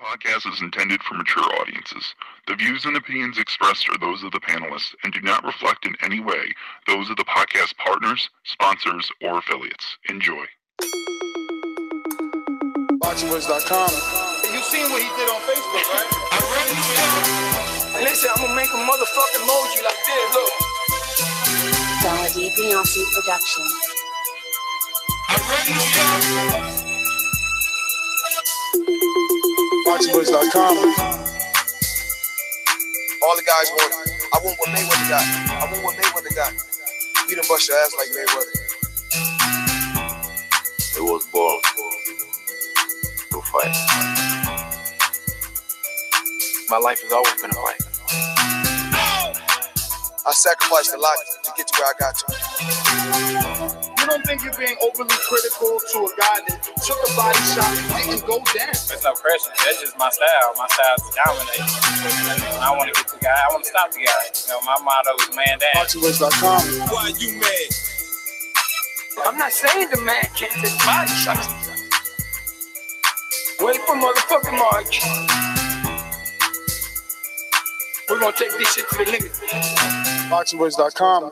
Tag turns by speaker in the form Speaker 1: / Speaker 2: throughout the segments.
Speaker 1: podcast is intended for mature audiences. The views and opinions expressed are those of the panelists and do not reflect in any way those of the podcast partners, sponsors, or affiliates. Enjoy.
Speaker 2: ThaBoxingvoice.com.
Speaker 3: You seen what he did on Facebook, right? I read it.
Speaker 2: Listen, I'm gonna make a motherfucking emoji like this. Look.
Speaker 4: ThaBoxingvoice production.
Speaker 3: I read it.
Speaker 2: ThaBoxingvoice.com. All the guys want it. I want what Mayweather got. I want what Mayweather got. You done bust your ass like Mayweather.
Speaker 5: It was born to fight.
Speaker 2: My life has always been a fight. I sacrificed a lot to get to where I got to.
Speaker 3: You don't think you're being overly critical to a guy that took a body shot and didn't go down?
Speaker 6: There's no question. That's just my style. My style is to dominate. I want to get the guy. I want to stop the guy. You know, my motto is man down.
Speaker 2: ThaBoxingvoice.com.
Speaker 3: Why you mad?
Speaker 2: I'm not saying the man can't take body shots. Wait for motherfucking March. We're gonna take this shit to the limit. ThaBoxingvoice.com.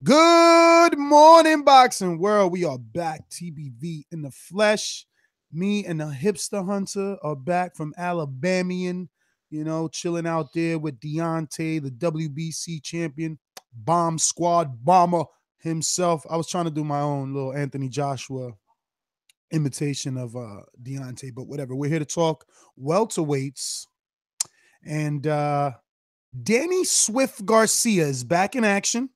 Speaker 7: Good morning, boxing world. We are back. TBV in the flesh. Me and the Hipster Hunter are back from Alabamian, chilling out there with Deontay, the WBC champion, bomb squad bomber himself. I was trying to do my own little Anthony Joshua imitation of Deontay, but whatever. We're here to talk welterweights. And Danny Swift Garcia is back in action.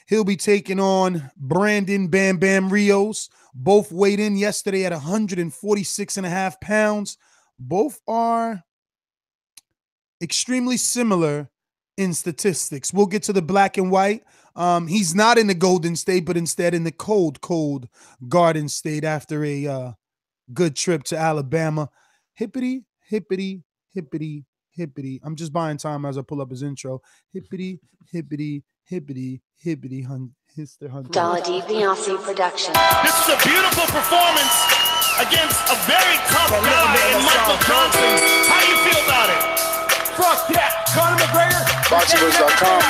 Speaker 7: He'll be taking on Brandon Bam Bam Rios. Both weighed in yesterday at 146.5 pounds. Both are extremely similar in statistics. We'll get to the black and white. He's not in the Golden State, but instead in the cold Garden State after a good trip to Alabama. Hippity, hippity, hippity, hippity. I'm just buying time as I pull up his intro. Hippity, hippity, hippity, hippity, Hipster Hunter.
Speaker 4: ThaBoxingvoice production.
Speaker 8: This is a beautiful performance against a very tough guy in Michael Johnson. How do you feel about it?
Speaker 3: Fuck that. Conor McGregor.
Speaker 2: ThaBoxingvoice.com.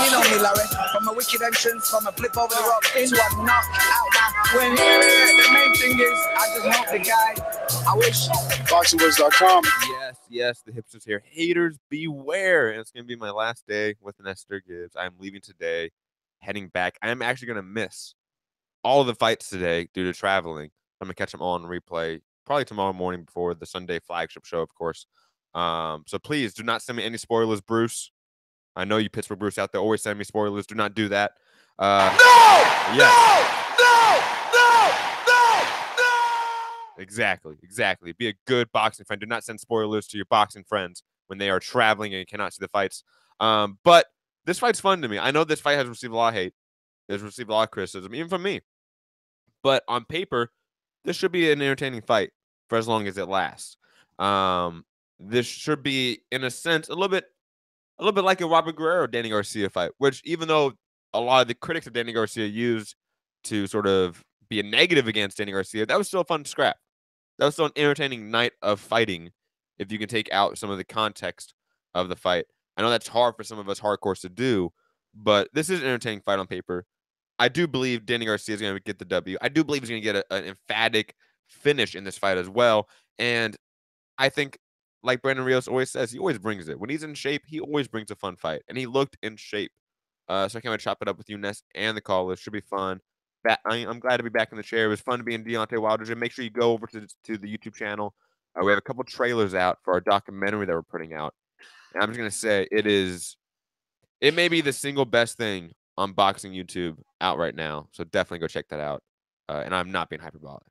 Speaker 9: You know me, Larry. From a wicked entrance, from a flip over the rock into a knockout. When the main thing is, I just help the guy. I wish.
Speaker 2: ThaBoxingvoice.com.
Speaker 5: Yes, the Hipsters here. Haters beware. And it's going to be my last day with Nestor Gibbs. I'm leaving today, heading back. I am actually going to miss all of the fights today due to traveling. I'm going to catch them all on replay probably tomorrow morning before the Sunday flagship show, of course. So please do not send me any spoilers, Bruce. I know you Pittsburgh Bruce out there always send me spoilers. Do not do that. Exactly. Be a good boxing friend. Do not send spoilers to your boxing friends when they are traveling and you cannot see the fights. But this fight's fun to me. I know this fight has received a lot of hate. It's received a lot of criticism, even from me. But on paper, this should be an entertaining fight for as long as it lasts. This should be, in a sense, a little bit like a Robert Guerrero Danny Garcia fight, which even though a lot of the critics of Danny Garcia used to sort of be a negative against Danny Garcia, that was still a fun scrap. That was still an entertaining night of fighting if you can take out some of the context of the fight. I know that's hard for some of us hardcores to do, but this is an entertaining fight on paper. I do believe Danny Garcia is going to get the W. I do believe he's going to get an emphatic finish in this fight as well. And I think, like Brandon Rios always says, he always brings it. When he's in shape, he always brings a fun fight. And he looked in shape. So I can't wait to chop it up with you, Ness, and the callers. Should be fun. I'm glad to be back in the chair. It was fun to be in Deontay Wilder's. And make sure you go over to the YouTube channel. We have a couple trailers out for our documentary that we're putting out. And I'm just going to say it may be the single best thing on boxing YouTube out right now. So definitely go check that out. And I'm not being hyperbolic.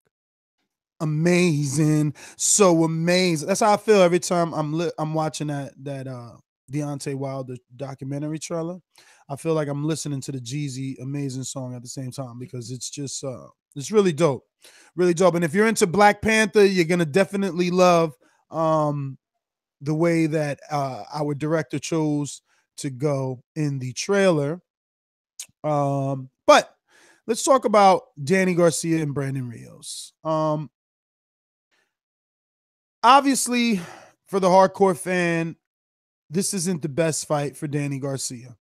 Speaker 7: Amazing. So amazing. That's how I feel every time I'm watching that Deontay Wilder documentary trailer. I feel like I'm listening to the Jeezy Amazing song at the same time because it's just it's really dope. Really dope. And if you're into Black Panther, you're gonna definitely love the way that our director chose to go in the trailer. But let's talk about Danny Garcia and Brandon Rios. obviously, for the hardcore fan, this isn't the best fight for Danny Garcia.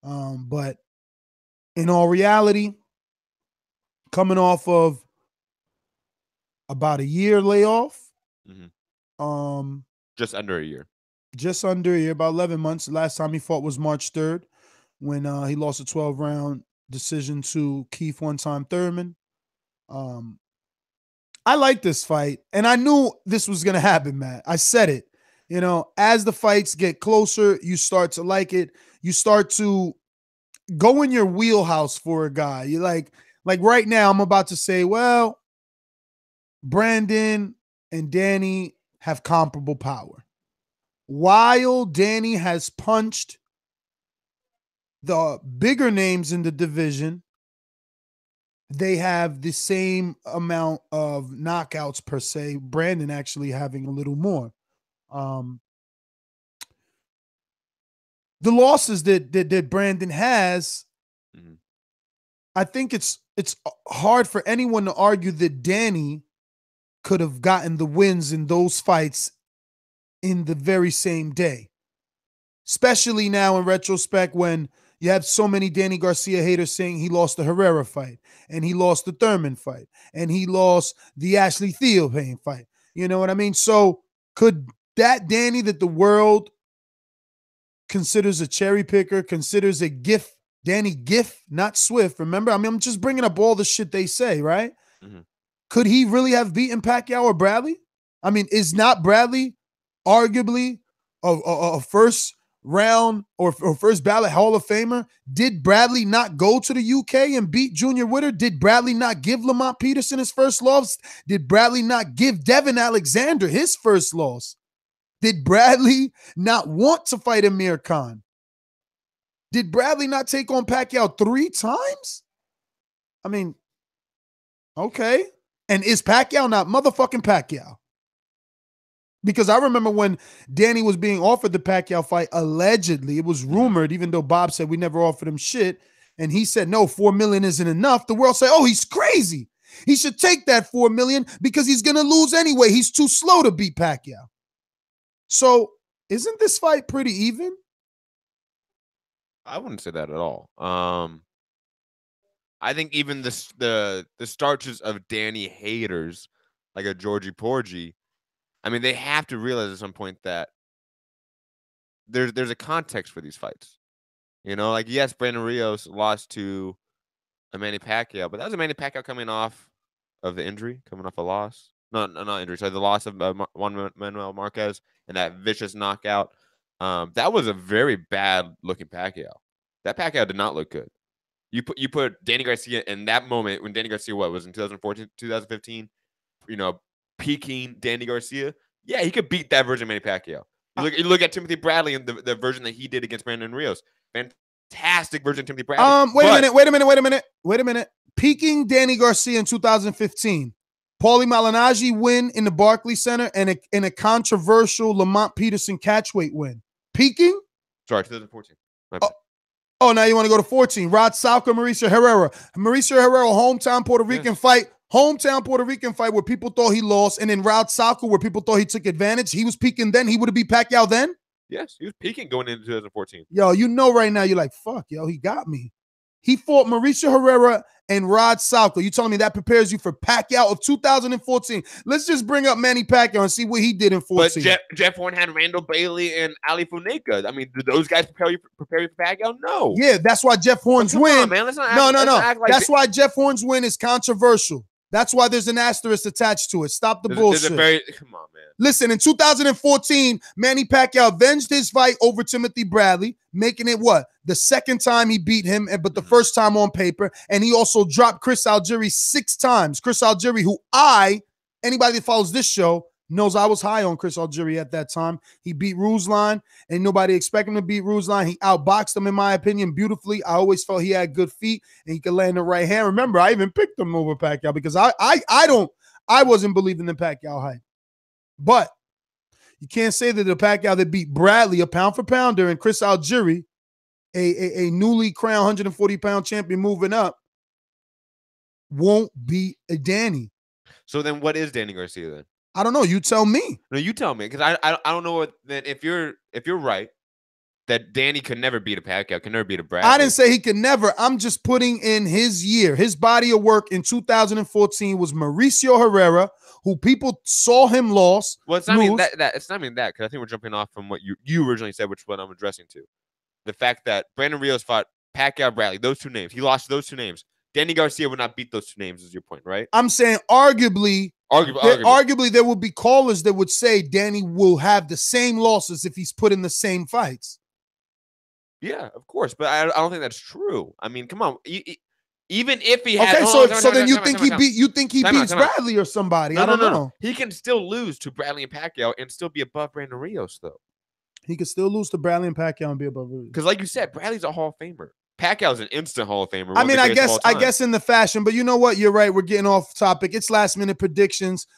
Speaker 7: But in all reality, coming off of about a year layoff,
Speaker 5: just under a year.
Speaker 7: Just under a year, about 11 months. The last time he fought was March 3rd when he lost a 12-round decision to Keith One-Time Thurman. I like this fight, and I knew this was going to happen, Matt. I said it. You know, as the fights get closer, you start to like it. You start to go in your wheelhouse for a guy. You like right now, I'm about to say, well, Brandon and Danny have comparable power. While Danny has punched the bigger names in the division, they have the same amount of knockouts per se. Brandon actually having a little more. The losses that Brandon has, I think it's hard for anyone to argue that Danny could have gotten the wins in those fights in the very same day. Especially now in retrospect when you have so many Danny Garcia haters saying he lost the Herrera fight, and he lost the Thurman fight, and he lost the Ashley Theophane fight. You know what I mean? So could that Danny that the world considers a cherry picker, considers a gift, Danny Gift, not Swift, remember? I mean, I'm just bringing up all the shit they say, right? Could he really have beaten Pacquiao or Bradley? I mean, is not Bradley arguably a first round or first ballot Hall of Famer? Did Bradley not go to the UK and beat Junior Witter? Did Bradley not give Lamont Peterson his first loss? Did Bradley not give Devin Alexander his first loss? Did Bradley not want to fight Amir Khan? Did Bradley not take on Pacquiao 3 times? I mean, okay. And is Pacquiao not motherfucking Pacquiao? Because I remember when Danny was being offered the Pacquiao fight, allegedly, it was rumored, even though Bob said we never offered him shit, and he said, no, $4 million isn't enough. The world said, oh, he's crazy. He should take that $4 million because he's going to lose anyway. He's too slow to beat Pacquiao. So isn't this fight pretty even?
Speaker 5: I wouldn't say that at all. I think even the starches of Danny haters, like a Georgie Porgy, I mean, they have to realize at some point that there's a context for these fights. You know, like, yes, Brandon Rios lost to a Manny Pacquiao, but that was a Manny Pacquiao coming off of the injury, coming off a loss. No, not injury. So the loss of Juan Manuel Marquez and that vicious knockout. That was a very bad looking Pacquiao. That Pacquiao did not look good. You put Danny Garcia in that moment when Danny Garcia was in 2014, 2015, you know, peaking Danny Garcia. Yeah, he could beat that version of Manny Pacquiao. You look at Timothy Bradley and the version that he did against Brandon Rios. Fantastic version of Timothy Bradley.
Speaker 7: Wait a minute. Peaking Danny Garcia in 2015. Paulie Malignaggi win in the Barclays Center and a controversial Lamont Peterson catchweight win. Peaking?
Speaker 5: Sorry, 2014.
Speaker 7: Oh, now you want to go to 14. Rod Salka, Mauricio Herrera. Mauricio Herrera, hometown Puerto Rican fight. Hometown Puerto Rican fight where people thought he lost. And then Rod Salka where people thought he took advantage. He was peaking then. He would have beat Pacquiao then?
Speaker 5: Yes, he was peaking going into 2014.
Speaker 7: Yo, you know right now you're like, fuck, yo, he got me. He fought Mauricio Herrera and Rod Salka. You telling me that prepares you for Pacquiao of 2014? Let's just bring up Manny Pacquiao and see what he did in 14.
Speaker 5: But Jeff Horn had Randall Bailey and Ali Funeka. I mean, did those guys prepare you for Pacquiao? No.
Speaker 7: Yeah, that's why Jeff Horn's win.
Speaker 5: Man. Let's not
Speaker 7: no.
Speaker 5: Act like
Speaker 7: that's why Jeff Horn's win is controversial. That's why there's an asterisk attached to it. Stop the bullshit.
Speaker 5: Come on, man.
Speaker 7: Listen, in 2014, Manny Pacquiao avenged his fight over Timothy Bradley, making it what? The second time he beat him, but the first time on paper. And he also dropped Chris Algieri 6 times. Chris Algieri, who anybody that follows this show knows I was high on Chris Algieri at that time. He beat Ruslan, and nobody expected him to beat Ruslan. He outboxed him, in my opinion, beautifully. I always felt he had good feet, and he could land the right hand. Remember, I even picked him over Pacquiao because I wasn't believing in Pacquiao hype. But you can't say that the Pacquiao that beat Bradley, a pound for pounder, and Chris Algieri, a newly crowned 140-pound champion moving up, won't beat a Danny.
Speaker 5: So then what is Danny Garcia then?
Speaker 7: I don't know. You tell me.
Speaker 5: No, you tell me, because I don't know what. Then if you're right that Danny could never beat a Pacquiao, can never beat a Bradley.
Speaker 7: I didn't say he could never. I'm just putting in his year. His body of work in 2014 was Mauricio Herrera, who people saw him lose.
Speaker 5: Well, it's not even that. It's not even that, because I think we're jumping off from what you originally said, which is what I'm addressing to. The fact that Brandon Rios fought Pacquiao, Bradley, those two names. He lost those two names. Danny Garcia would not beat those two names, is your point, right?
Speaker 7: I'm saying arguably there would be callers that would say Danny will have the same losses if he's put in the same fights.
Speaker 5: Yeah, of course, but I don't think that's true. I mean, come on. Even if he had,
Speaker 7: so then you think he beats Bradley or somebody? I don't know.
Speaker 5: No. He can still lose to Bradley and Pacquiao and still be above Brandon Rios, though.
Speaker 7: He could still lose to Bradley and Pacquiao and be above Rios.
Speaker 5: Because, like you said, Bradley's a Hall of Famer. Pacquiao's an instant Hall of Famer.
Speaker 7: I mean, I guess in the fashion, but you know what? You're right. We're getting off topic. It's last minute predictions.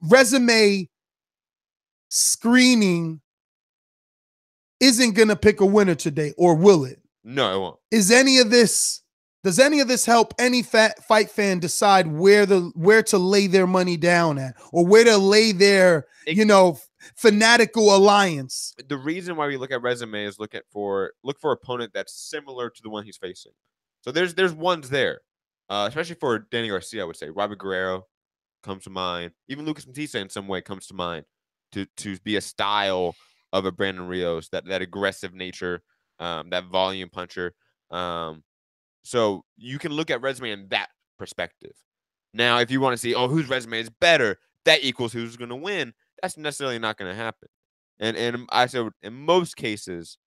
Speaker 7: Resume screening isn't gonna pick a winner today, or will it?
Speaker 5: No, it won't.
Speaker 7: Does any of this help any fight fan decide where to lay their money down at, or where to lay their fanatical alliance?
Speaker 5: The reason why we look at resume is look for opponent that's similar to the one he's facing. So there's ones there, especially for Danny Garcia. I would say Robert Guerrero comes to mind. Even Lucas Matisse in some way comes to mind to be a style of a Brandon Rios, that aggressive nature, that volume puncher. So you can look at resume in that perspective. Now, if you want to see, whose resume is better, that equals who's going to win. That's necessarily not going to happen. And I said in most cases,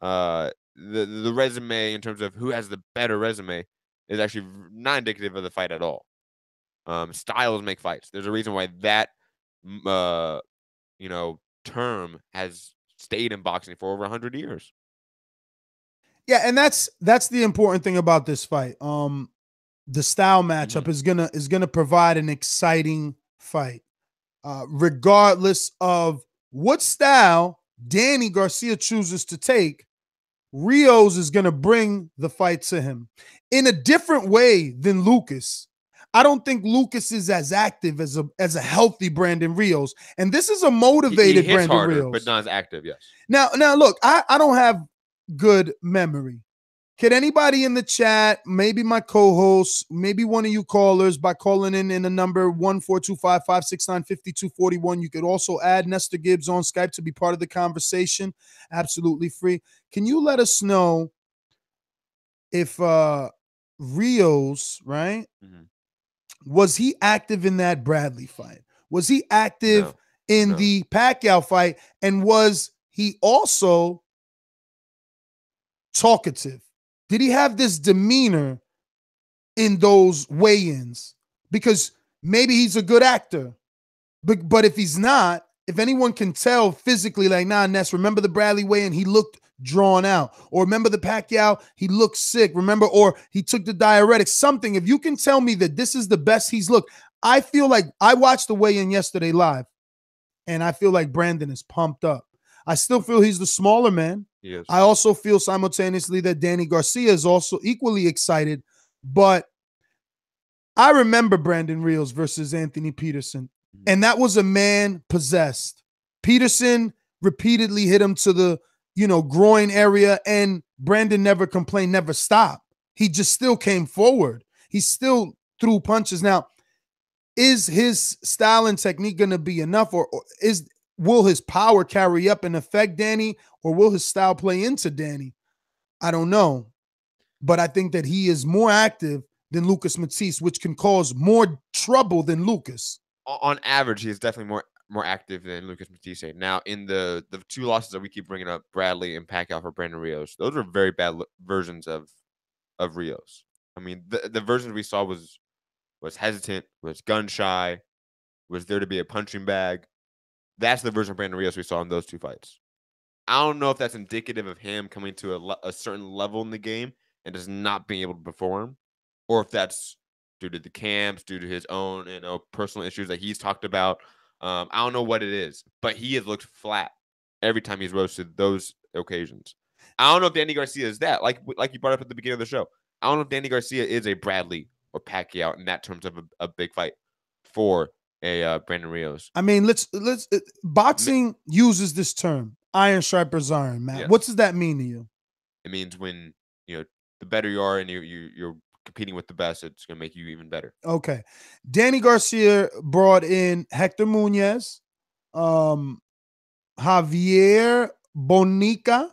Speaker 5: the resume in terms of who has the better resume is actually not indicative of the fight at all. Styles make fights. There's a reason why that term has stayed in boxing for over 100 years.
Speaker 7: Yeah, and that's the important thing about this fight. The style matchup is gonna provide an exciting fight. Regardless of what style Danny Garcia chooses to take, Rios is going to bring the fight to him in a different way than Lucas. I don't think Lucas is as active as a healthy Brandon Rios, and this is a motivated
Speaker 5: he
Speaker 7: Brandon
Speaker 5: harder,
Speaker 7: Rios,
Speaker 5: but not as active. Yes.
Speaker 7: Now look, I don't have good memory. Can anybody in the chat, maybe my co-host, maybe one of you callers, by calling in the number 1-425-569-5241. You could also add Nestor Gibbs on Skype to be part of the conversation. Absolutely free. Can you let us know if Rios, right? Was he active in that Bradley fight? Was he active in the Pacquiao fight? And was he also talkative? Did he have this demeanor in those weigh-ins? Because maybe he's a good actor, but if he's not, if anyone can tell physically, like, nah, Ness, remember the Bradley weigh-in? He looked drawn out. Or remember the Pacquiao? He looked sick. Remember, or he took the diuretics. Something. If you can tell me that this is the best he's looked, I feel like I watched the weigh-in yesterday live, and I feel like Brandon is pumped up. I still feel he's the smaller man.
Speaker 5: Yes.
Speaker 7: I also feel simultaneously that Danny Garcia is also equally excited, but I remember Brandon Rios versus Anthony Peterson, and that was a man possessed. Peterson repeatedly hit him to the, groin area, and Brandon never complained, never stopped. He just still came forward. He still threw punches. Now, is his style and technique going to be enough, or will his power carry up and affect Danny, or will his style play into Danny? I don't know. But I think that he is more active than Lucas Matisse, which can cause more trouble than Lucas.
Speaker 5: On average, he is definitely more active than Lucas Matisse. Now, in the two losses that we keep bringing up, Bradley and Pacquiao for Brandon Rios, those were very bad versions of Rios. I mean, the versions we saw was hesitant, was gun shy, was there to be a punching bag. That's the version of Brandon Rios we saw in those two fights. I don't know if that's indicative of him coming to a certain level in the game and just not being able to perform, or if that's due to the camps, due to his own personal issues that he's talked about. I don't know what it is, but he has looked flat every time he's roasted those occasions. I don't know if Danny Garcia is that, like you brought up at the beginning of the show. I don't know if Danny Garcia is a Bradley or Pacquiao in that terms of a big fight for Brandon Rios.
Speaker 7: I mean, boxing uses this term, iron sharpers iron, Matt.
Speaker 5: Yes.
Speaker 7: What does that mean to you?
Speaker 5: It means when the better you are and you're competing with the best, it's gonna make you even better.
Speaker 7: Okay. Danny Garcia brought in Hector Munoz, Javier Bonica,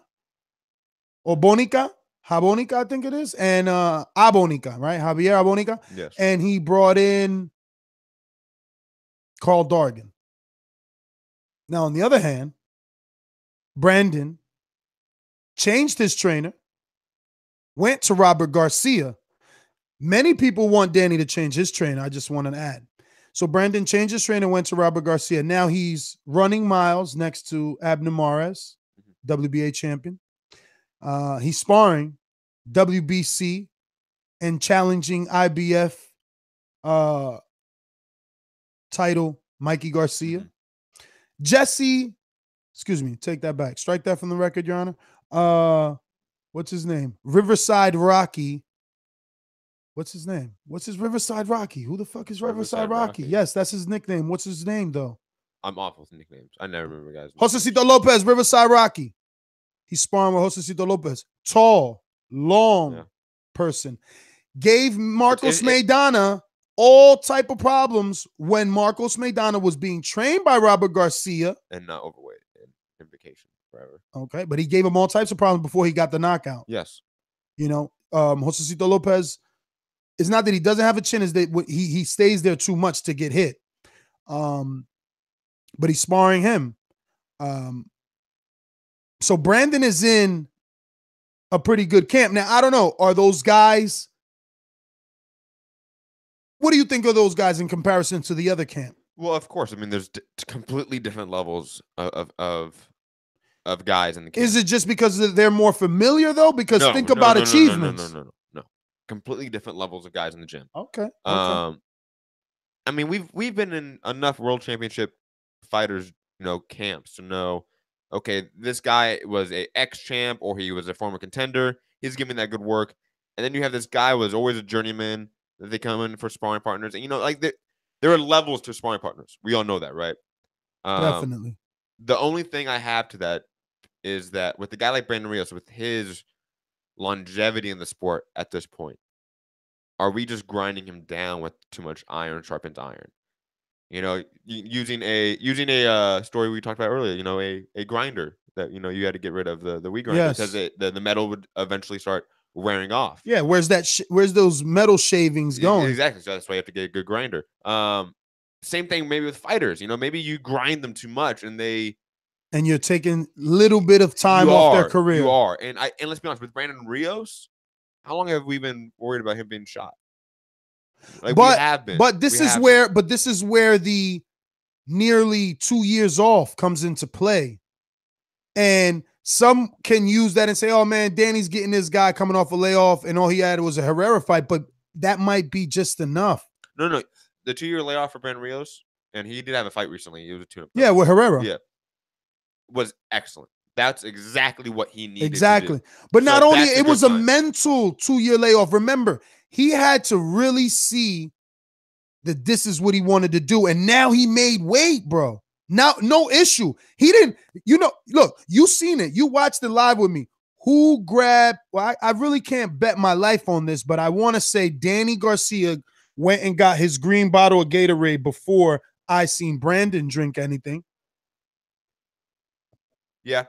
Speaker 7: I think it is, and Abonica, right? Javier Abonica.
Speaker 5: Yes.
Speaker 7: And he brought in Carl Dargan. Now, on the other hand, Brandon changed his trainer, went to Robert Garcia. Many people want Danny to change his trainer. I just want to add. So Brandon changed his trainer, went to Robert Garcia. Now he's running miles next to Abner Mares, WBA champion. He's sparring WBC and challenging IBF title Mikey Garcia. Jesse, excuse me, take that back. Strike that from the record, Your Honor. What's his name? Riverside Rocky. What's his name? What's his Riverside Rocky? Who the fuck is Riverside Rocky? Yes, that's his nickname. What's his name, though?
Speaker 5: I'm awful with nicknames. I never remember guys.
Speaker 7: Josecito Lopez, Riverside Rocky. He's sparring with Josecito Lopez. Tall, long person. Gave Marcos Maidana all type of problems when Marcos Maidana was being trained by Robert Garcia.
Speaker 5: And not overweight and in vacation forever.
Speaker 7: Okay, but he gave him all types of problems before he got the knockout.
Speaker 5: Yes.
Speaker 7: Josecito Lopez, it's not that he doesn't have a chin, is that he stays there too much to get hit. But he's sparring him. So Brandon is in a pretty good camp. Now, I don't know. Are those guys? What do you think of those guys in comparison to the other camp?
Speaker 5: Well, of course. I mean, there's completely different levels of guys in the camp.
Speaker 7: Is it just because they're more familiar, though? Because think about achievements.
Speaker 5: No. Completely different levels of guys in the gym.
Speaker 7: Okay.
Speaker 5: I mean, we've been in enough world championship fighters, camps to know, okay, this guy was a ex-champ or he was a former contender. He's giving that good work. And then you have this guy who was always a journeyman that they come in for sparring partners. And, there are levels to sparring partners. We all know that, right?
Speaker 7: Definitely.
Speaker 5: The only thing I have to that is that with a guy like Brandon Rios, with his longevity in the sport at this point, are we just grinding him down with too much iron sharpens iron? Using a story we talked about earlier, a grinder that you had to get rid of the wheat grinder because the metal would eventually start wearing off.
Speaker 7: Yeah, where's those metal shavings going?
Speaker 5: Exactly. So that's why you have to get a good grinder. Same thing maybe with fighters. Maybe you grind them too much and
Speaker 7: you're taking little bit of time off their career.
Speaker 5: You are. And let's be honest, with Brandon Rios, how long have we been worried about him being shot? We have been.
Speaker 7: But this is where the nearly 2 years off comes into play. And some can use that and say, oh man, Danny's getting this guy coming off a layoff and all he had was a Herrera fight, but that might be just enough.
Speaker 5: No. The 2-year layoff for Brandon Rios, and he did have a fight recently. It was a tune-up.
Speaker 7: Yeah, with Herrera.
Speaker 5: Yeah. Was excellent. That's exactly what he needed.
Speaker 7: Exactly.
Speaker 5: To do.
Speaker 7: But not only it was a mental 2-year layoff. Remember, he had to really see that this is what he wanted to do. And now he made weight, bro. Now, no issue. He didn't, look, you seen it. You watched it live with me. Who grabbed, I really can't bet my life on this, but I want to say Danny Garcia went and got his green bottle of Gatorade before I seen Brandon drink anything.
Speaker 5: Yeah.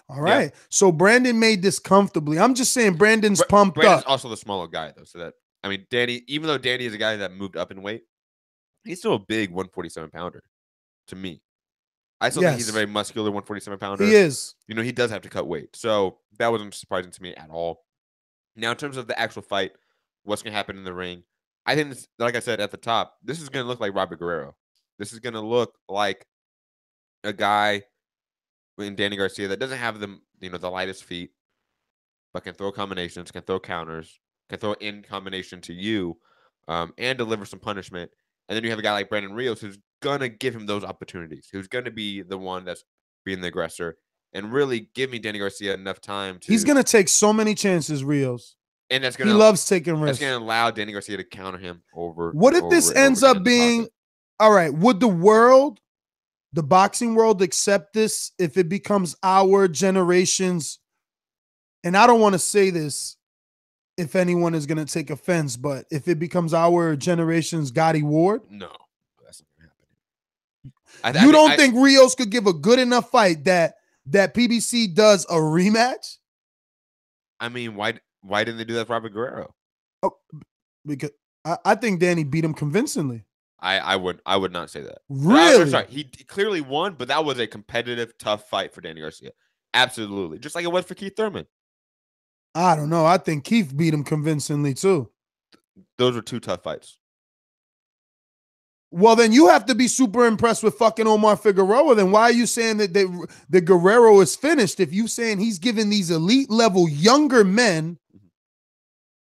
Speaker 7: All right. Yeah. So Brandon made this comfortably. I'm just saying Brandon's pumped
Speaker 5: Brandon's
Speaker 7: up.
Speaker 5: Also the smaller guy, though. So Danny, even though Danny is a guy that moved up in weight, he's still a big 147 pounder to me. I still think he's a very muscular 147 pounder.
Speaker 7: He is.
Speaker 5: He does have to cut weight. So that wasn't surprising to me at all. Now, in terms of the actual fight, what's going to happen in the ring, I think, like I said at the top, this is going to look like Robert Guerrero. This is going to look like a guy in Danny Garcia that doesn't have the lightest feet, but can throw combinations, can throw counters, can throw in combination to you, and deliver some punishment. And then you have a guy like Brandon Rios who's going to give him those opportunities, who's going to be the one that's being the aggressor and really giving Danny Garcia enough time to...
Speaker 7: He's going to take so many chances, Rios.
Speaker 5: And that's going to...
Speaker 7: He loves taking risks.
Speaker 5: That's going to allow Danny Garcia to counter him over...
Speaker 7: What if this ends up being... all right, would the boxing world accept this if it becomes our generation's, and I don't want to say this if anyone is going to take offense, but if it becomes our generation's Gotti Ward?
Speaker 5: No, that's not going to happen.
Speaker 7: You don't think Rios could give a good enough fight that PBC does a rematch?
Speaker 5: I mean, why didn't they do that for Robert Guerrero?
Speaker 7: Oh, because I think Danny beat him convincingly.
Speaker 5: I would not say that.
Speaker 7: Really?
Speaker 5: Sorry, he clearly won, but that was a competitive, tough fight for Danny Garcia. Absolutely, just like it was for Keith Thurman.
Speaker 7: I don't know. I think Keith beat him convincingly too.
Speaker 5: Those were two tough fights.
Speaker 7: Well, then you have to be super impressed with fucking Omar Figueroa. Then why are you saying that the Guerrero is finished if you saying he's giving these elite level younger men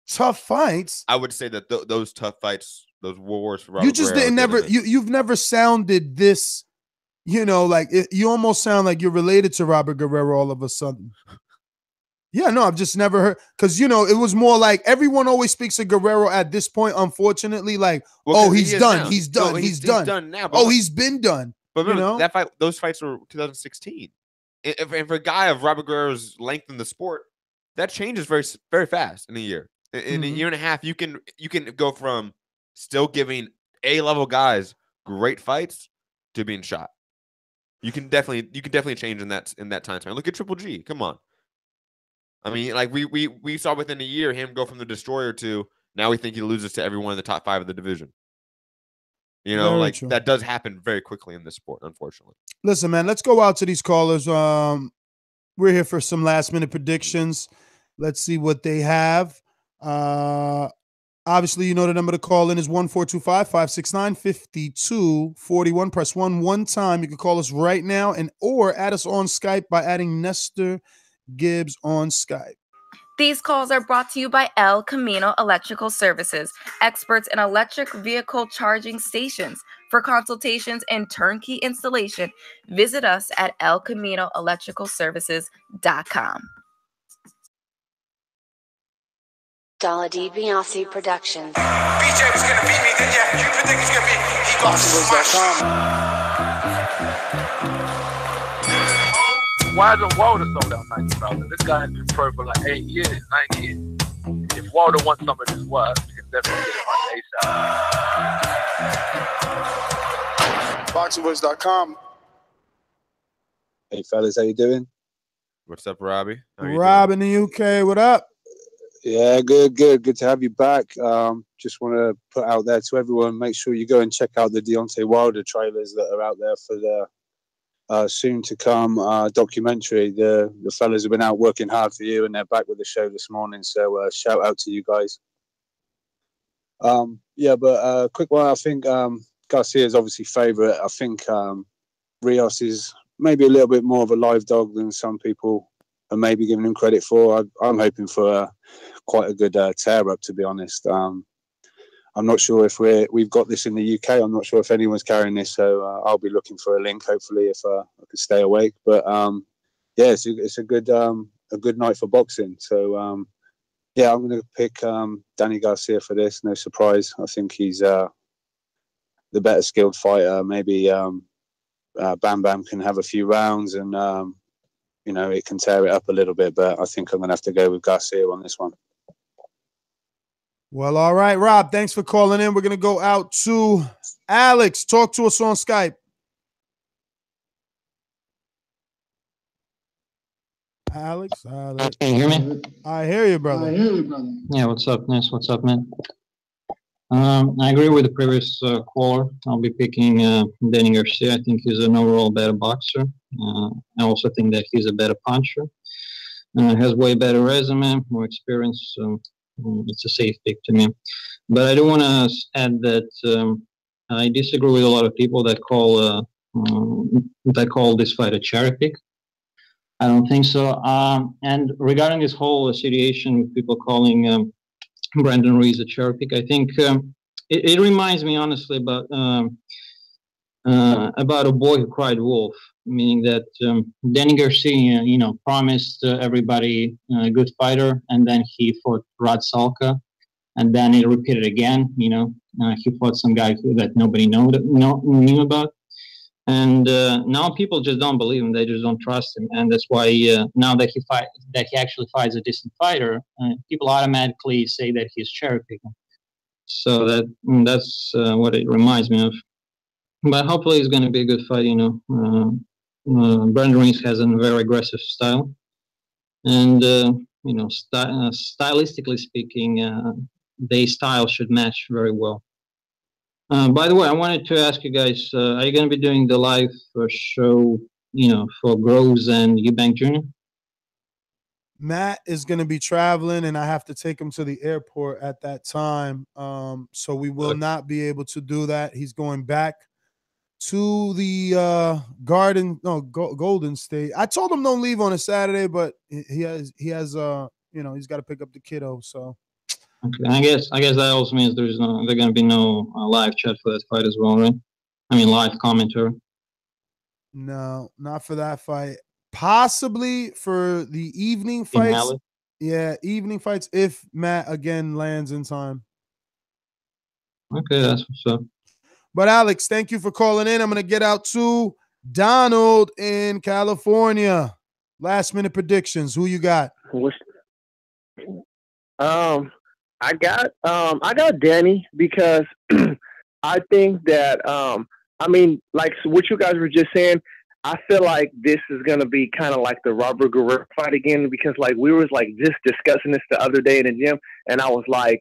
Speaker 7: tough fights?
Speaker 5: I would say that those tough fights, those wars for Robert
Speaker 7: you just
Speaker 5: Guerrero
Speaker 7: didn't never you've never sounded this, like you almost sound like you're related to Robert Guerrero all of a sudden. Yeah, no, I've just never heard, because it was more like everyone always speaks of Guerrero at this point, unfortunately, like, he's done now. But he's been done.
Speaker 5: But remember, that fight, those fights were 2016. And for a guy of Robert Guerrero's length in the sport, that changes very, very fast in a year. In a year and a half, you can go from still giving A-level guys great fights to being shot. You can definitely change in that time span. Look at Triple G. Come on. I mean, like we saw within a year him go from the destroyer to now we think he loses to everyone in the top 5 of the division. Very true. That does happen very quickly in this sport, unfortunately.
Speaker 7: Listen, man, let's go out to these callers. We're here for some last minute predictions. Let's see what they have. Obviously, the number to call in is 1-425-569-5241. Press 1 time. You can call us right now or add us on Skype by adding Nestor Gibbs on Skype.
Speaker 10: These calls are brought to you by El Camino Electrical Services, experts in electric vehicle charging stations. For consultations and turnkey installation, visit us at elcaminoelectricalservices.com.
Speaker 4: Dollar D Beyonce Productions.
Speaker 2: BJ was gonna beat me, then yeah, you predict he's gonna beat me. He got
Speaker 11: Why isn't Walter sold out 90,000? This guy has been pro for like 8 years, 9 years. If Walter wants some of this work, we can definitely get him on ASAP.
Speaker 3: ThaBoxingvoice.com.
Speaker 12: Hey fellas, how you doing?
Speaker 5: What's up, Robbie?
Speaker 7: Rob in the UK, what up?
Speaker 12: Yeah, good to have you back. Just want to put out there to everyone, make sure you go and check out the Deontay Wilder trailers that are out there for the soon to come documentary. The fellas have been out working hard for you and they're back with the show this morning, so shout out to you guys. But quick one. I think Garcia is obviously favorite. I think Rios is maybe a little bit more of a live dog than some people are maybe giving him credit for. I'm hoping for quite a good tear up, to be honest. I'm not sure if we've got this in the UK. I'm not sure if anyone's carrying this, so I'll be looking for a link, hopefully, if I could stay awake. But it's a good night for boxing. So I'm going to pick Danny Garcia for this. No surprise. I think he's the better skilled fighter. Maybe Bam Bam can have a few rounds and it can tear it up a little bit. But I think I'm going to have to go with Garcia on this one.
Speaker 7: Well, all right, Rob, thanks for calling in. We're going to go out to Alex. Talk to us on Skype. Alex.
Speaker 13: Can you hear me?
Speaker 7: I hear you, brother.
Speaker 13: Yeah, what's up, Ness? What's up, man? I agree with the previous caller. I'll be picking Danny Garcia. I think he's an overall better boxer. I also think that he's a better puncher. Has way better resume, more experience. It's a safe pick to me. But I do want to add that I disagree with a lot of people that call this fight a cherry pick. I don't think so. And regarding this whole situation with people calling Brandon Ruiz a cherry pick, I think it reminds me honestly about a boy who cried wolf, meaning that Danny Garcia, promised everybody a good fighter, and then he fought Rod Salka, and then it repeated again. You know, he fought some guy that nobody knew about. And now people just don't believe him. They just don't trust him, and that's why now that he actually fights a decent fighter, people automatically say that he's cherry picking. So that's what it reminds me of. But hopefully, it's going to be a good fight. You know, Brandon Reese has a very aggressive style, and you know, stylistically speaking, their style should match very well. By the way, I wanted to ask you guys, are you going to be doing the live show, you know, for Groves and Eubank Jr.?
Speaker 7: Matt is going to be traveling, and I have to take him to the airport at that time. So we will not be able to do that. He's going back to the Golden State. I told him don't leave on a Saturday, but he has you know, he's got to pick up the kiddo. So.
Speaker 13: Okay, I guess that also means there's going to be no live chat for that fight as well, right? I mean, live commentary.
Speaker 7: No, not for that fight. Possibly for the evening fights. Yeah, evening fights if Matt again lands in time.
Speaker 13: Okay, that's what's up.
Speaker 7: But Alex, thank you for calling in. I'm going to get out to Donald in California. Last minute predictions. Who you got?
Speaker 14: I got Danny because I think that I mean, like what you guys were just saying, I feel like this is gonna be kind of like the Robert Guerrero fight again, because like we was like just discussing this the other day in the gym, and I was like,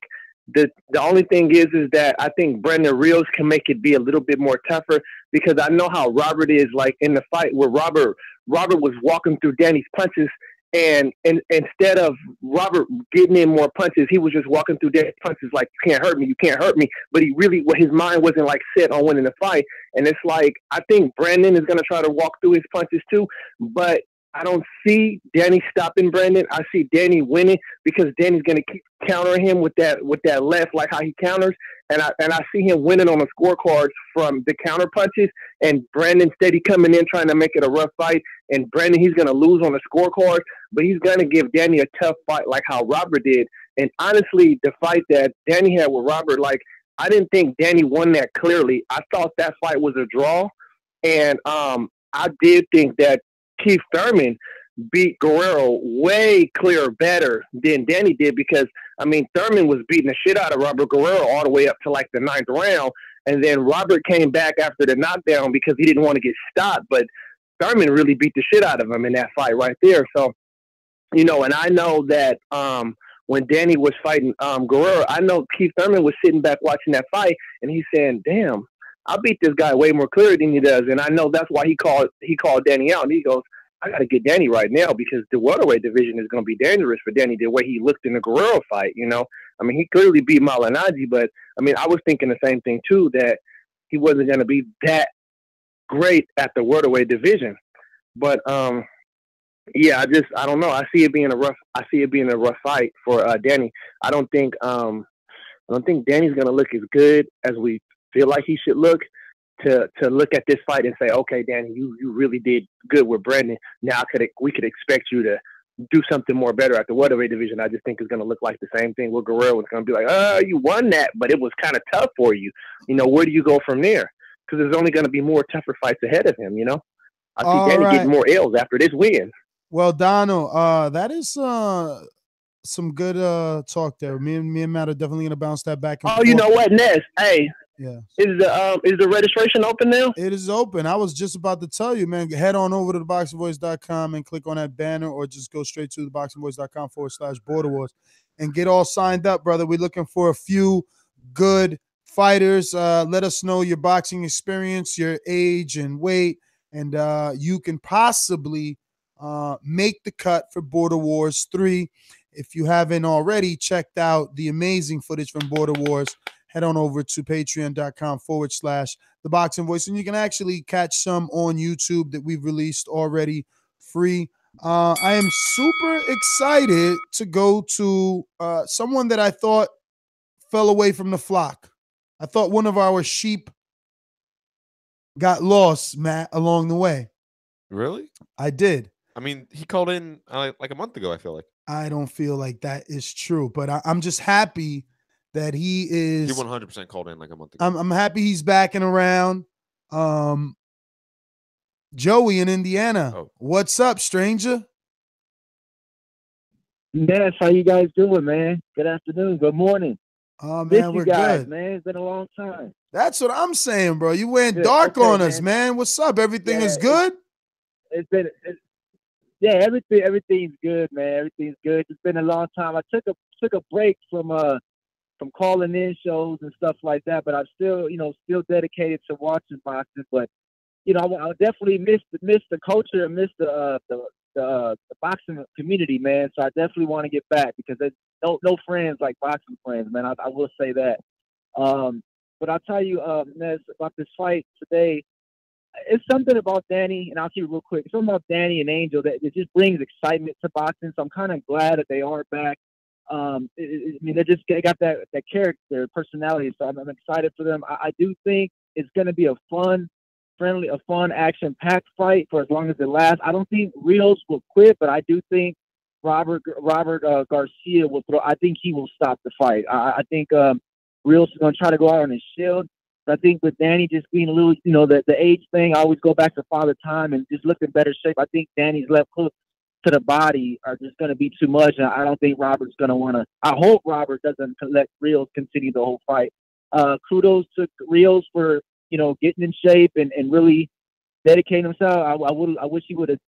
Speaker 14: the only thing is that I think Brandon Rios can make it be a little bit more tougher, because I know how Robert is like in the fight where Robert was walking through Danny's punches. And instead of Robert getting in more punches, he was just walking through Danny's punches like, you can't hurt me, you can't hurt me. But his mind wasn't like set on winning the fight. And it's like, I think Brandon is going to try to walk through his punches too. But I don't see Danny stopping Brandon. I see Danny winning, because Danny's going to keep countering him with that left, like how he counters. And I see him winning on the scorecards from the counter punches, and Brandon steady coming in trying to make it a rough fight. And Brandon, he's going to lose on the scorecard, but he's going to give Danny a tough fight like how Robert did. And honestly, the fight that Danny had with Robert, like, I didn't think Danny won that clearly. I thought that fight was a draw. And I did think that Keith Thurman beat Guerrero way clearer, better than Danny did, because, I mean, Thurman was beating the shit out of Robert Guerrero all the way up to like the 9th round. And then Robert came back after the knockdown because he didn't want to get stopped. But Thurman really beat the shit out of him in that fight right there. So, you know, and I know that when Danny was fighting Guerrero, I know Keith Thurman was sitting back watching that fight, and he's saying, damn, I beat this guy way more clear than he does. And I know that's why he called Danny out. And he goes, I got to get Danny right now, because the welterweight division is going to be dangerous for Danny the way he looked in the Guerrero fight, you know. I mean, he clearly beat Malignaggi, but, I mean, I was thinking the same thing, too, that he wasn't going to be that great at the welterweight division. But, yeah, I don't know. I see it being a rough fight for Danny. I don't think Danny's going to look as good as we feel like he should look. To look at this fight and say, okay, Danny, you really did good with Brandon. Now we could expect you to do something more better at the welterweight division. I just think it's going to look like the same thing with Guerrero. It's going to be like, you won that, but it was kind of tough for you. You know, where do you go from there? Because there's only going to be more tougher fights ahead of him, you know? I see Danny getting more L's after this win.
Speaker 7: Well, Donald, that is some good talk there. Me and Matt are definitely going to bounce that back and forth.
Speaker 14: You know what, Ness? Hey.
Speaker 7: Yeah.
Speaker 14: Is the registration open now?
Speaker 7: It is open. I was just about to tell you, man. Head on over to ThaBoxingVoice.com and click on that banner, or just go straight to ThaBoxingVoice.com/Border Wars and get all signed up, brother. We're looking for a few good fighters. Let us know your boxing experience, your age and weight, and you can possibly make the cut for Border Wars 3. If you haven't already checked out the amazing footage from Border Wars, head on over to patreon.com/ThaBoxingVoice, and you can actually catch some on YouTube that we've released already free. I am super excited to go to someone that I thought fell away from the flock. I thought one of our sheep got lost, Matt, along the way.
Speaker 5: Really?
Speaker 7: I did.
Speaker 5: I mean, he called in like a month ago, I feel like.
Speaker 7: I don't feel like that is true, but I'm just happy that he is.
Speaker 5: He 100% called in like a month ago.
Speaker 7: I'm happy he's back and around. Joey in Indiana. What's up, stranger?
Speaker 15: Yes, how you guys doing, man? Good afternoon. Good morning.
Speaker 7: Oh
Speaker 15: Miss
Speaker 7: man,
Speaker 15: you
Speaker 7: we're
Speaker 15: guys,
Speaker 7: good.
Speaker 15: man. It's been a long time.
Speaker 7: That's what I'm saying, bro. You went
Speaker 15: Yeah,
Speaker 7: dark
Speaker 15: okay,
Speaker 7: on us,
Speaker 15: man.
Speaker 7: man. What's up? Everything is
Speaker 15: Yeah,
Speaker 7: good?
Speaker 15: Yeah, everything's good, man. Everything's good. It's been a long time. I took a break from calling in shows and stuff like that, but I'm still dedicated to watching boxing. But I definitely miss the culture and miss the boxing community, man. So I definitely want to get back because there's no friends like boxing friends, man. I will say that. But I'll tell you, Nez, about this fight today. It's something about Danny, and I'll keep it real quick. It's something about Danny and Angel that it just brings excitement to boxing. So I'm kind of glad that they are back. I mean, they got that character, personality. So I'm excited for them. I do think it's going to be a fun, action-packed fight for as long as it lasts. I don't think Rios will quit, but I do think Robert Garcia will throw. I think he will stop the fight. I think Rios is going to try to go out on his shield. But I think with Danny just being a little, the age thing, I always go back to Father Time and just look in better shape. I think Danny's left hook to the body are just going to be too much, and I don't think Robert's going to want to. I hope Robert doesn't let Rios continue the whole fight. Kudos to Rios for getting in shape and really dedicating himself. I wish he would have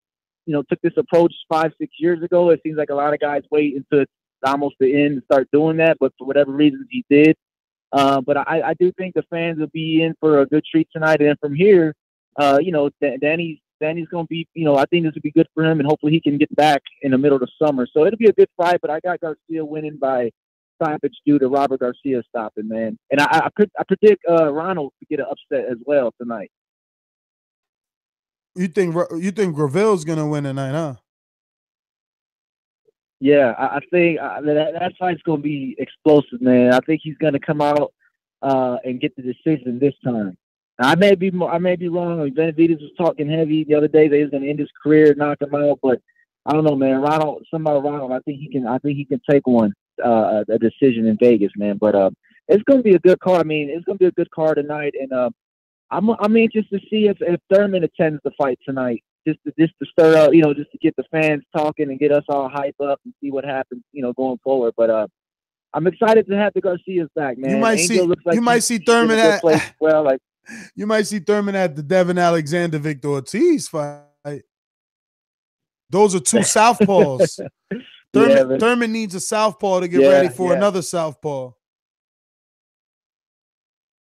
Speaker 15: took this approach 5-6 years ago. It seems like a lot of guys wait until it's almost the end to start doing that, but for whatever reasons he did. But I do think the fans will be in for a good treat tonight, and from here, Danny's going to be, I think this would be good for him, and hopefully he can get back in the middle of the summer. So it'll be a good fight, but I got Garcia winning by stoppage due to Robert Garcia stopping, man. And I predict Ronald to get an upset as well tonight.
Speaker 7: You think Gravel's going to win tonight, huh?
Speaker 15: Yeah, I think that fight's going to be explosive, man. I think he's going to come out and get the decision this time. Now, I may be wrong. Benavidez was talking heavy the other day. They was going to end his career, knock him out. But I don't know, man. Ronald, I think he can take one a decision in Vegas, man. But it's going to be a good card. I mean, it's going to be a good card tonight, and I'm anxious to see if Thurman attends the fight tonight. Just to stir up, just to get the fans talking and get us all hyped up and see what happens, going forward. But I'm excited to have the Garcias back, man. You
Speaker 7: might see Thurman at you might see Thurman at the Devin Alexander Victor Ortiz fight. Those are two southpaws. Thurman needs a southpaw to get ready for another southpaw.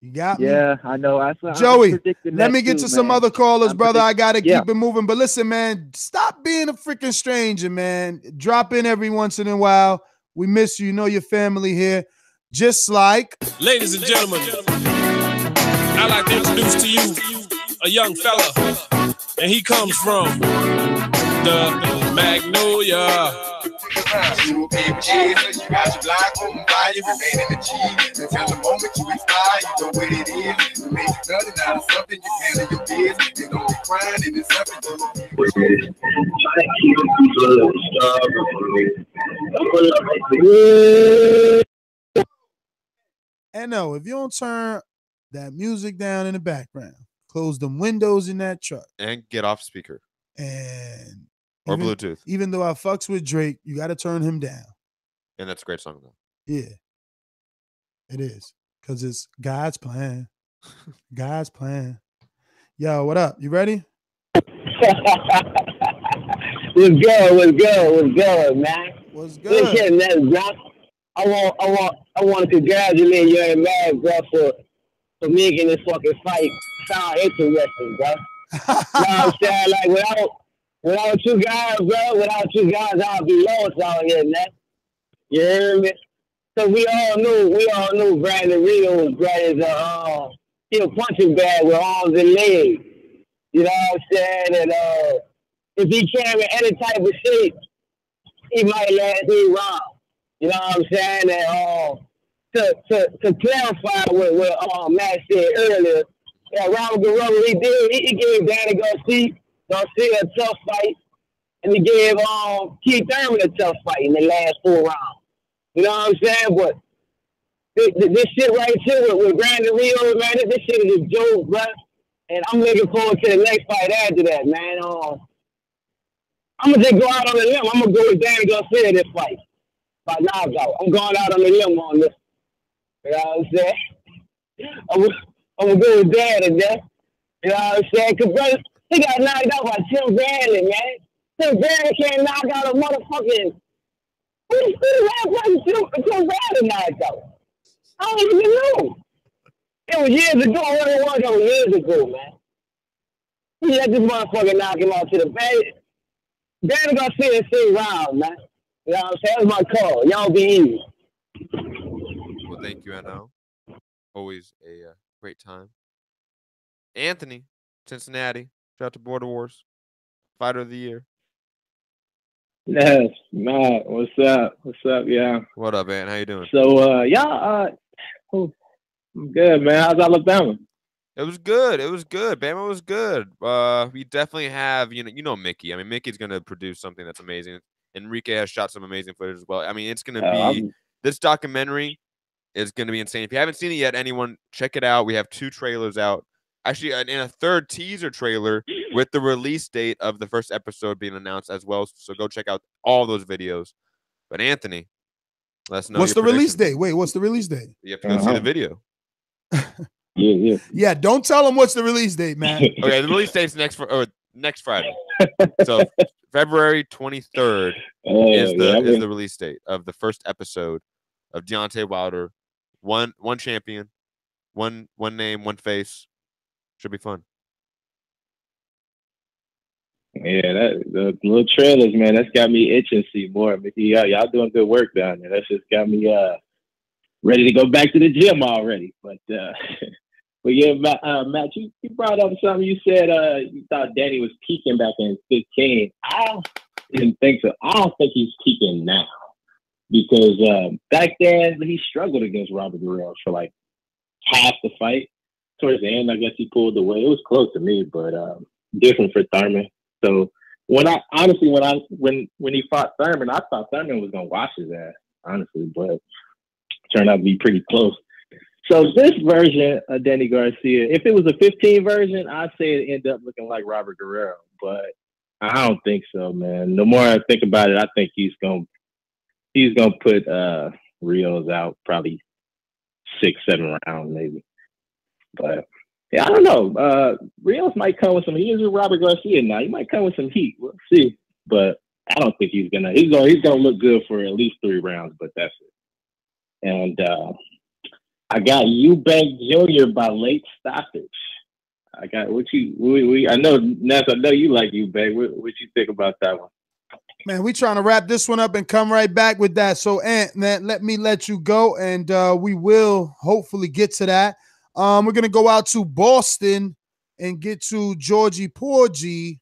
Speaker 7: You got me?
Speaker 15: Yeah, I know.
Speaker 7: Joey, let me get to some other callers, brother. I got to keep it moving. But listen, man, stop being a freaking stranger, man. Drop in every once in a while. We miss you. You know your family here. Just like...
Speaker 16: Ladies and gentlemen, I'd like to introduce to you a young fella. And he comes from the Magnolia.
Speaker 17: You got your block on fire, you remain in the cheese. Until the moment you expire, you know what it is. You make nothing out of something, you handle your business. You don't be crying, and it's something
Speaker 7: And no, if you don't turn that music down in the background, close them windows in that truck.
Speaker 5: And get off speaker.
Speaker 7: Or
Speaker 5: Bluetooth.
Speaker 7: Even though I fucks with Drake, you got to turn him down.
Speaker 5: And that's a great song, though.
Speaker 7: Yeah, it is. Because it's God's plan. God's plan. Yo, what up? You ready?
Speaker 18: What's good, man?
Speaker 7: What's good?
Speaker 18: Listen, man, I want to congratulate you and man, bro, for making this fucking fight sound interesting, bro. You know what I'm saying? Like, without you guys, bro, I'll be lost out here, man. You hear me? So we all knew Brandon Rios, bro, is he a punching bag with arms and legs. You know what I'm saying? And if he came in any type of shape, he might last 3 rounds. You know what I'm saying? And to clarify what Matt said earlier, Robert Guerrero, he gave Danny Garcia a tough fight, and he gave Keith Thurman a tough fight in the last 4 rounds. You know what I'm saying? But this shit right here with Brandon Rios, man, this shit is a joke, bro. And I'm looking forward to the next fight after that, man. I'm gonna just go out on a limb. I'm gonna go with Danny Garcia this fight by knockout. I'm going out on a limb on this. You know what I'm saying? I'm gonna go with Danny, man. You know what I'm saying? Cause brother, he got knocked out by Tim Bradley, man. Tim Bradley can't knock out a motherfucking. Who the last person Tim Bradley knocked out? I don't even know. It was years ago. What it was, that was years ago, man. He let this motherfucker knock him out to the bed. Danny Garcia stay round, man. You know what I'm saying? That's my call. Y'all be easy.
Speaker 5: Well, thank you, Anno. Always a great time. Anthony, Cincinnati. Shout out to Border Wars. Fighter of the Year.
Speaker 19: Yes, Matt. What's up? What's up? Yeah.
Speaker 5: What up, man? How you doing?
Speaker 19: So, I'm good, man. How's Alabama?
Speaker 5: It was good. It was good. Bama was good. We definitely have, you know, Mickey. I mean, Mickey's gonna produce something that's amazing. Enrique has shot some amazing footage as well. I mean, it's gonna be this documentary is gonna be insane. If you haven't seen it yet, anyone check it out. We have 2 trailers out. Actually, in a 3rd teaser trailer with the release date of the first episode being announced as well. So go check out all those videos. But Anthony, let us know.
Speaker 7: What's the release date? Wait, what's the release date?
Speaker 5: You have to go see the video.
Speaker 7: Yeah, don't tell them what's the release date, man.
Speaker 5: Okay, the release date's next Friday. So February 23rd is the release date of the first episode of Deontay Wilder. One champion, one name, one face. Should be fun.
Speaker 19: Yeah, the little trailers, man, that's got me itching to see more. Y'all doing good work down there. That's just got me ready to go back to the gym already. But yeah, Matt, you brought up something. You said you thought Danny was peaking back in 15. I didn't think so. I don't think he's peaking now because back then he struggled against Robert Rios for like half the fight. Towards the end, I guess he pulled away. It was close to me, but different for Thurman. So when he fought Thurman, I thought Thurman was gonna wash his ass, honestly, but it turned out to be pretty close. So this version of Danny Garcia, if it was a 15 version, I'd say it ended up looking like Robert Guerrero, but I don't think so, man. The more I think about it, I think he's gonna put Rios out probably 6-7 rounds maybe. But yeah, I don't know. Rios might come with some. He is with Robert Garcia now. He might come with some heat. We'll see. But I don't think he's gonna look good for at least 3 rounds. But that's it. And I got Eubank Jr. by late stoppage. I got I know Ness. I know you like Eubank. What you think about that one?
Speaker 7: Man, we trying to wrap this one up and come right back with that. So, Ant, man, let me let you go, and we will hopefully get to that. We're going to go out to Boston and get to Georgie Porgy.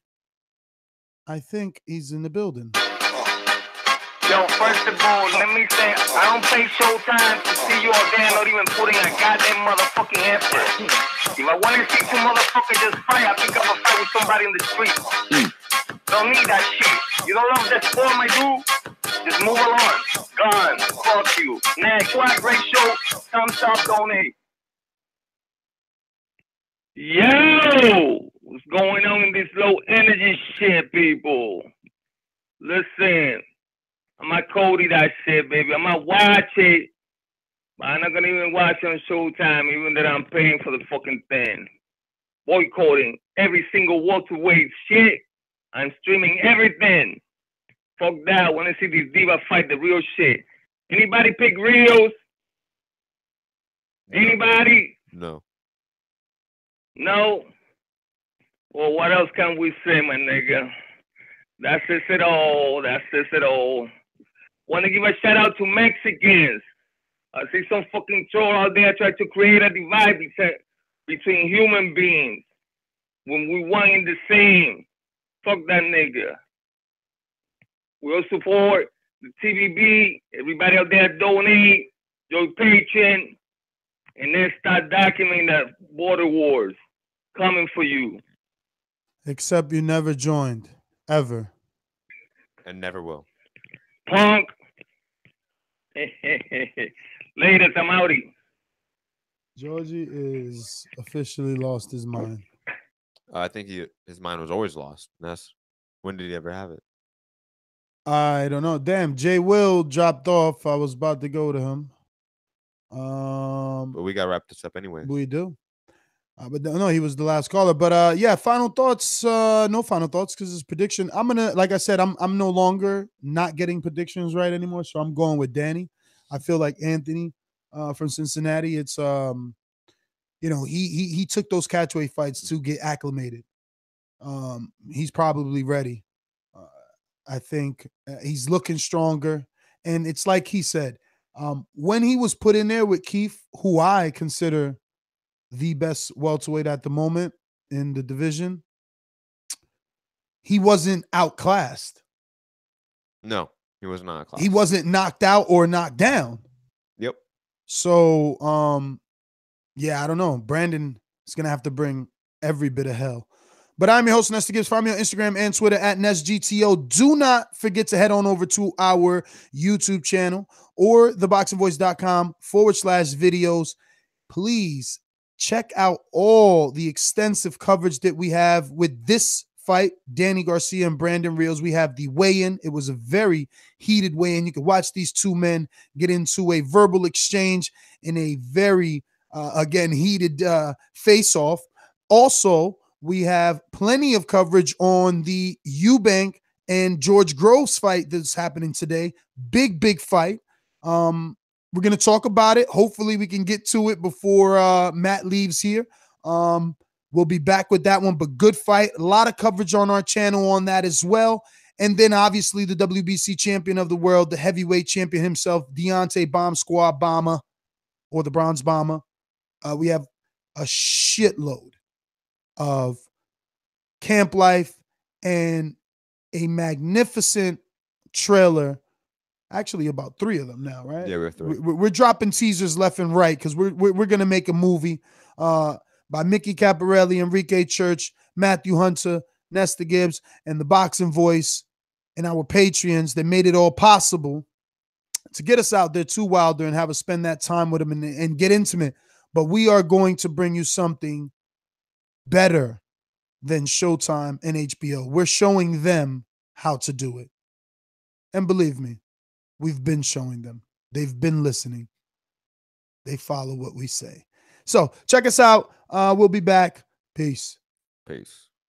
Speaker 7: I think he's in the building.
Speaker 8: Yo, first of all, let me say, I don't play Showtime to see you all there not even putting a goddamn motherfucking effort. If I want to see 2 motherfuckers just fight, I pick up a fight with somebody in the street. Don't need that shit. You don't love that sport, my dude? Just move along. Gone. Fuck you. Next, what a great show. Come stop, donate. Yo, what's going on in this low energy shit, people? Listen, I'm not Cody that shit, baby. I'm not watch it. But I'm not gonna even watch it on Showtime, even that I'm paying for the fucking thing. Boycotting every single welterweight shit. I'm streaming everything. Fuck that. I wanna see this diva fight the real shit. Anybody pick Rios? Anybody?
Speaker 5: No.
Speaker 8: No? Well, what else can we say, my nigga? That's just it all. That's just it all. Want to give a shout out to Mexicans. I see some fucking troll out there try to create a divide between human beings when we one in the same. Fuck that nigga. We'll support the TVB. Everybody out there donate, your Patreon, and then start documenting that border wars coming for you.
Speaker 7: Except you never joined, ever.
Speaker 5: And never will.
Speaker 8: Punk. Lainez, I'm outie.
Speaker 7: Georgie is officially lost his mind.
Speaker 5: I think his mind was always lost. Ness, when did he ever have it?
Speaker 7: I don't know. Damn, Jay Will dropped off. I was about to go to him.
Speaker 5: But we got to wrap this up anyway.
Speaker 7: We do. But no, he was the last caller. But yeah, final thoughts. No final thoughts because it's prediction. I'm gonna, like I said, I'm no longer not getting predictions right anymore. So I'm going with Danny. I feel like Anthony from Cincinnati. It's he took those catchweight fights to get acclimated. He's probably ready. I think he's looking stronger, and it's like he said, when he was put in there with Keith, who I consider the best welterweight at the moment in the division, he wasn't outclassed.
Speaker 5: No, he was not outclassed.
Speaker 7: He wasn't knocked out or knocked down.
Speaker 5: Yep.
Speaker 7: So, yeah, I don't know. Brandon is going to have to bring every bit of hell. But I'm your host, Nestor Gibbs. Find me on Instagram and Twitter at NestGTO. Do not forget to head on over to our YouTube channel or ThaBoxingVoice.com/videos. Please check out all the extensive coverage that we have with this fight, Danny Garcia and Brandon Rios. We have the weigh-in. It was a very heated weigh-in. You can watch these two men get into a verbal exchange in a very, again, heated face-off. Also, we have plenty of coverage on the Eubank and George Groves fight that's happening today. Big fight. We're going to talk about it. Hopefully we can get to it before Matt leaves here. We'll be back with that one, but good fight. A lot of coverage on our channel on that as well. And then obviously the WBC champion of the world, the heavyweight champion himself, Deontay Bomb Squad Bomber, or the Bronze Bomber. We have a shitload of camp life and a magnificent trailer. Actually, about 3 of them now, right?
Speaker 5: Yeah, we have 3.
Speaker 7: We're dropping teasers left and right because we're gonna make a movie by Mickey Caparelli, Enrique Church, Matthew Hunter, Nestor Gibbs, and the Boxing Voice, and our Patreons that made it all possible to get us out there to Wilder and have us spend that time with him and get intimate. But we are going to bring you something better than Showtime and HBO. We're showing them how to do it. And believe me, we've been showing them. They've been listening. They follow what we say. So check us out. We'll be back. Peace.
Speaker 5: Peace.